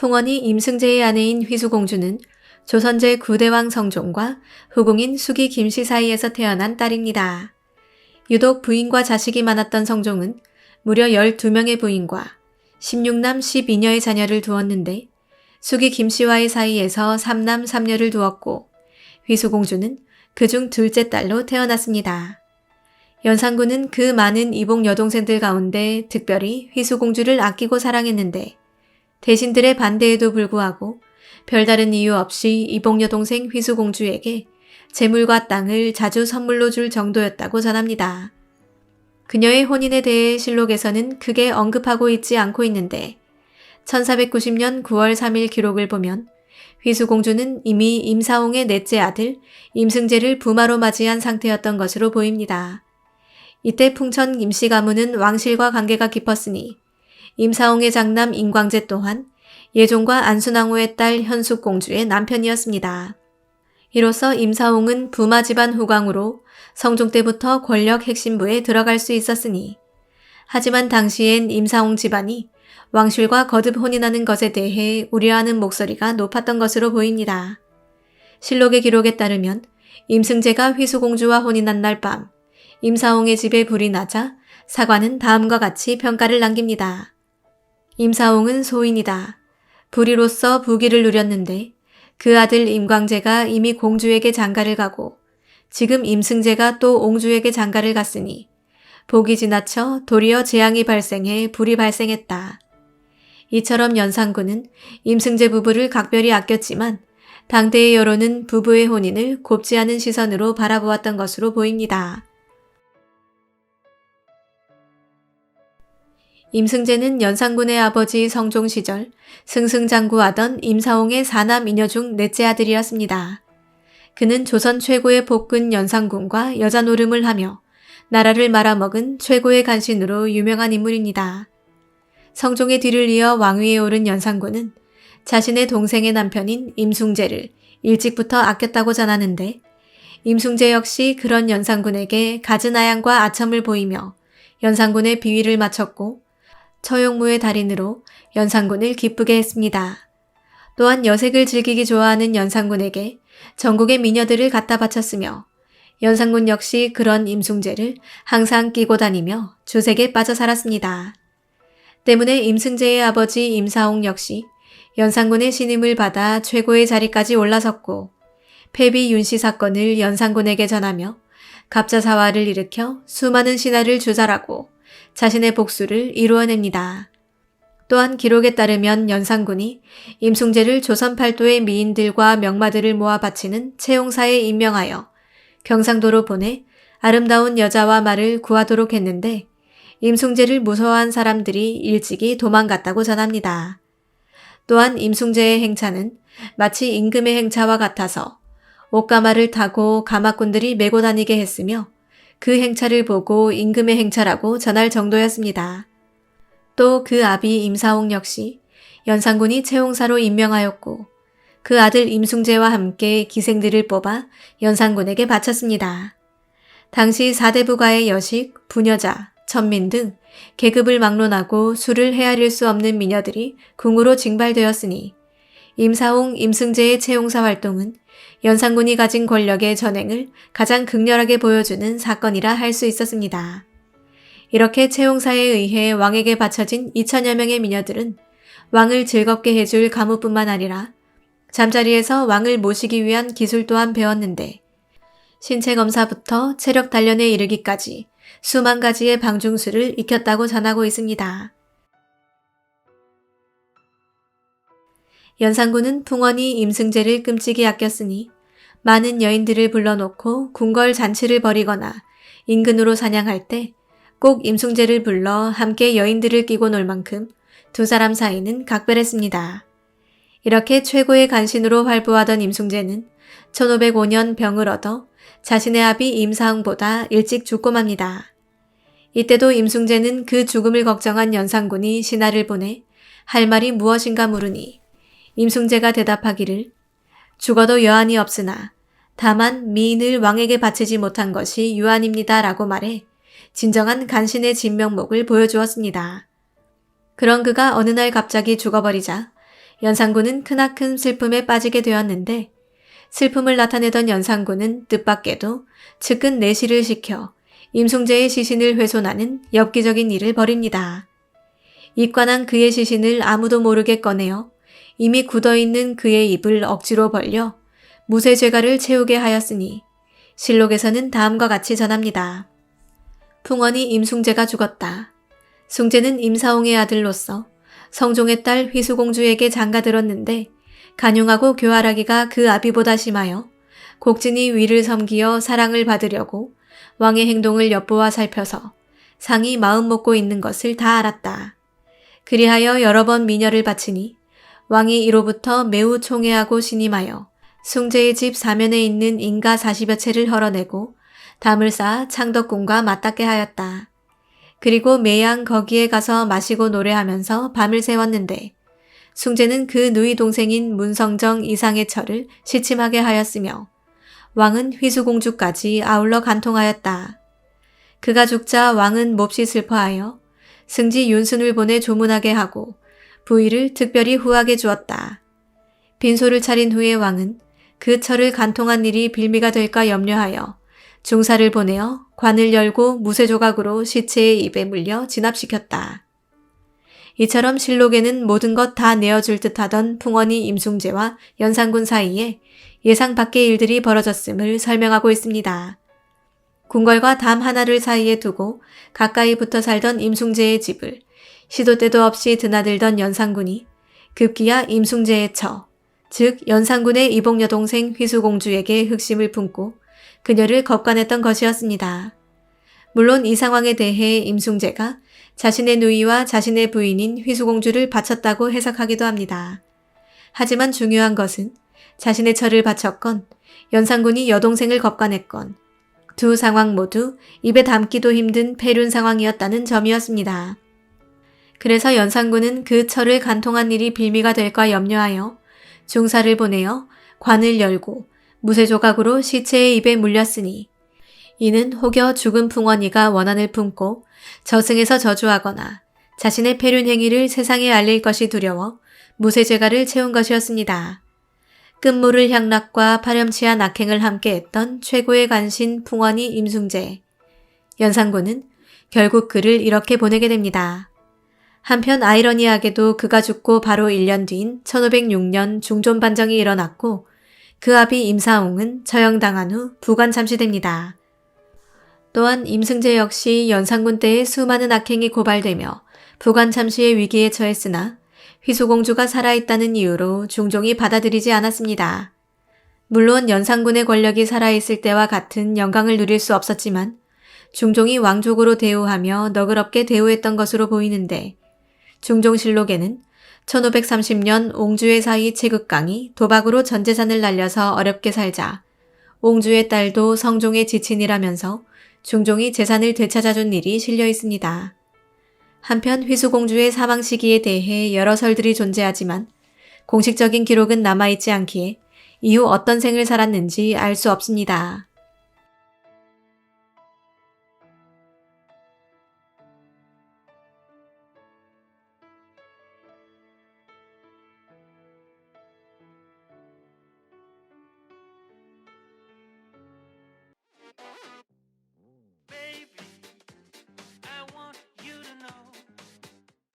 풍원이 임승재의 아내인 휘수공주는 조선 제9대왕 성종과 후궁인 수기 김씨 사이에서 태어난 딸입니다. 유독 부인과 자식이 많았던 성종은 무려 12명의 부인과 16남 12녀의 자녀를 두었는데 수기 김씨와의 사이에서 3남 3녀를 두었고 휘수공주는 그중 둘째 딸로 태어났습니다. 연산군은 그 많은 이복 여동생들 가운데 특별히 휘수공주를 아끼고 사랑했는데 대신들의 반대에도 불구하고 별다른 이유 없이 이복 여동생 휘수공주에게 재물과 땅을 자주 선물로 줄 정도였다고 전합니다. 그녀의 혼인에 대해 실록에서는 크게 언급하고 있지 않고 있는데 1490년 9월 3일 기록을 보면 휘수공주는 이미 임사홍의 넷째 아들 임승재를 부마로 맞이한 상태였던 것으로 보입니다. 이때 풍천 임씨 가문은 왕실과 관계가 깊었으니 임사홍의 장남 임광재 또한 예종과 안순왕후의 딸 현숙공주의 남편이었습니다. 이로써 임사홍은 부마 집안 후광으로 성종 때부터 권력 핵심부에 들어갈 수 있었으니 하지만 당시엔 임사홍 집안이 왕실과 거듭 혼인하는 것에 대해 우려하는 목소리가 높았던 것으로 보입니다. 실록의 기록에 따르면 임승재가 휘수공주와 혼인한 날 밤 임사홍의 집에 불이 나자 사관은 다음과 같이 평가를 남깁니다. 임사홍은 소인이다. 불의로서 부귀를 누렸는데 그 아들 임광재가 이미 공주에게 장가를 가고 지금 임승재가 또 옹주에게 장가를 갔으니 복이 지나쳐 도리어 재앙이 발생해 불이 발생했다. 이처럼 연산군은 임승재 부부를 각별히 아꼈지만 당대의 여론은 부부의 혼인을 곱지 않은 시선으로 바라보았던 것으로 보입니다. 임승재는 연산군의 아버지 성종 시절 승승장구하던 임사홍의 4남 2녀 중 넷째 아들이었습니다. 그는 조선 최고의 복근 연산군과 여자 노름을 하며 나라를 말아먹은 최고의 간신으로 유명한 인물입니다. 성종의 뒤를 이어 왕위에 오른 연산군은 자신의 동생의 남편인 임승재를 일찍부터 아꼈다고 전하는데 임승재 역시 그런 연산군에게 갖은 아양과 아첨을 보이며 연산군의 비위를 맞췄고 처용무의 달인으로 연산군을 기쁘게 했습니다. 또한 여색을 즐기기 좋아하는 연산군에게 전국의 미녀들을 갖다 바쳤으며 연산군 역시 그런 임승재를 항상 끼고 다니며 주색에 빠져 살았습니다. 때문에 임승재의 아버지 임사홍 역시 연산군의 신임을 받아 최고의 자리까지 올라섰고 폐비 윤씨 사건을 연산군에게 전하며 갑자사화를 일으켜 수많은 신하를 주살하고 자신의 복수를 이루어냅니다. 또한 기록에 따르면 연산군이 임승재를 조선 팔도의 미인들과 명마들을 모아 바치는 채용사에 임명하여 경상도로 보내 아름다운 여자와 말을 구하도록 했는데 임승재를 무서워한 사람들이 일찍이 도망갔다고 전합니다. 또한 임승재의 행차는 마치 임금의 행차와 같아서 옷가마를 타고 가마꾼들이 메고 다니게 했으며 그 행차를 보고 임금의 행차라고 전할 정도였습니다. 또 그 아비 임사홍 역시 연산군이 채용사로 임명하였고 그 아들 임승재와 함께 기생들을 뽑아 연산군에게 바쳤습니다. 당시 4대 부가의 여식, 부녀자, 천민 등 계급을 막론하고 수를 헤아릴 수 없는 미녀들이 궁으로 징발되었으니 임사홍, 임승재의 채용사 활동은 연산군이 가진 권력의 전횡을 가장 극렬하게 보여주는 사건이라 할 수 있었습니다. 이렇게 채용사에 의해 왕에게 바쳐진 2000여 명의 미녀들은 왕을 즐겁게 해줄 가무뿐만 아니라 잠자리에서 왕을 모시기 위한 기술 또한 배웠는데 신체 검사부터 체력 단련에 이르기까지 수만 가지의 방중술을 익혔다고 전하고 있습니다. 연산군은 풍원이 임승재를 끔찍이 아꼈으니 많은 여인들을 불러놓고 궁궐 잔치를 벌이거나 인근으로 사냥할 때 꼭 임승재를 불러 함께 여인들을 끼고 놀 만큼 두 사람 사이는 각별했습니다. 이렇게 최고의 간신으로 활보하던 임승재는 1505년 병을 얻어 자신의 아비 임사홍보다 일찍 죽고 맙니다. 이때도 임승재는 그 죽음을 걱정한 연산군이 신하를 보내 할 말이 무엇인가 물으니 임승재가 대답하기를 죽어도 여한이 없으나 다만 미인을 왕에게 바치지 못한 것이 유한입니다 라고 말해 진정한 간신의 진면목을 보여주었습니다. 그런 그가 어느 날 갑자기 죽어버리자 연산군은 크나큰 슬픔에 빠지게 되었는데 슬픔을 나타내던 연산군은 뜻밖에도 측근 내시를 시켜 임숭재의 시신을 훼손하는 엽기적인 일을 벌입니다. 입관한 그의 시신을 아무도 모르게 꺼내어 이미 굳어있는 그의 입을 억지로 벌려 무쇠죄가를 채우게 하였으니 실록에서는 다음과 같이 전합니다. 풍원이 임숭재가 죽었다. 숭재는 임사홍의 아들로서 성종의 딸 휘수공주에게 장가들었는데 간용하고 교활하기가 그 아비보다 심하여 곡진이 위를 섬기어 사랑을 받으려고 왕의 행동을 엿보아 살펴서 상이 마음 먹고 있는 것을 다 알았다. 그리하여 여러 번 미녀를 바치니 왕이 이로부터 매우 총애하고 신임하여 숭재의 집 사면에 있는 인가 40여 채를 헐어내고 담을 쌓아 창덕궁과 맞닿게 하였다. 그리고 매양 거기에 가서 마시고 노래하면서 밤을 새웠는데 숭재는 그 누이 동생인 문성정 이상의 처를 시침하게 하였으며 왕은 휘수공주까지 아울러 간통하였다. 그가 죽자 왕은 몹시 슬퍼하여 승지 윤순을 보내 조문하게 하고 부위를 특별히 후하게 주었다. 빈소를 차린 후에 왕은 그 처를 간통한 일이 빌미가 될까 염려하여 중사를 보내어 관을 열고 무쇠조각으로 시체의 입에 물려 진압시켰다. 이처럼 실록에는 모든 것 다 내어줄 듯하던 풍원이 임숭재와 연산군 사이에 예상 밖의 일들이 벌어졌음을 설명하고 있습니다. 궁궐과 담 하나를 사이에 두고 가까이 붙어 살던 임숭재의 집을 시도 때도 없이 드나들던 연산군이 급기야 임숭재의 처, 즉 연산군의 이복 여동생 휘수공주에게 흑심을 품고 그녀를 겁관했던 것이었습니다. 물론 이 상황에 대해 임숭재가 자신의 누이와 자신의 부인인 휘수공주를 바쳤다고 해석하기도 합니다. 하지만 중요한 것은 자신의 처를 바쳤건 연산군이 여동생을 겁관했건 두 상황 모두 입에 담기도 힘든 폐륜 상황이었다는 점이었습니다. 그래서 연산군은 그 처를 간통한 일이 빌미가 될까 염려하여 중사를 보내어 관을 열고 무쇠조각으로 시체의 입에 물렸으니 이는 혹여 죽은 풍원이가 원한을 품고 저승에서 저주하거나 자신의 폐륜 행위를 세상에 알릴 것이 두려워 무쇠죄가를 채운 것이었습니다. 끝모를 향락과 파렴치한 악행을 함께했던 최고의 간신 풍원이 임숭재. 연산군은 결국 그를 이렇게 보내게 됩니다. 한편 아이러니하게도 그가 죽고 바로 1년 뒤인 1506년 중존반정이 일어났고 그 아비 임사홍은 처형당한 후 부관 참시됩니다. 또한 임승재 역시 연산군 때의 수많은 악행이 고발되며 부관 참시의 위기에 처했으나 휘수공주가 살아있다는 이유로 중종이 받아들이지 않았습니다. 물론 연산군의 권력이 살아있을 때와 같은 영광을 누릴 수 없었지만 중종이 왕족으로 대우하며 너그럽게 대우했던 것으로 보이는데 중종실록에는 1530년 옹주의 사위 채극강이 도박으로 전 재산을 날려서 어렵게 살자 옹주의 딸도 성종의 지친이라면서 중종이 재산을 되찾아준 일이 실려 있습니다. 한편 휘수공주의 사망 시기에 대해 여러 설들이 존재하지만 공식적인 기록은 남아있지 않기에 이후 어떤 생을 살았는지 알 수 없습니다.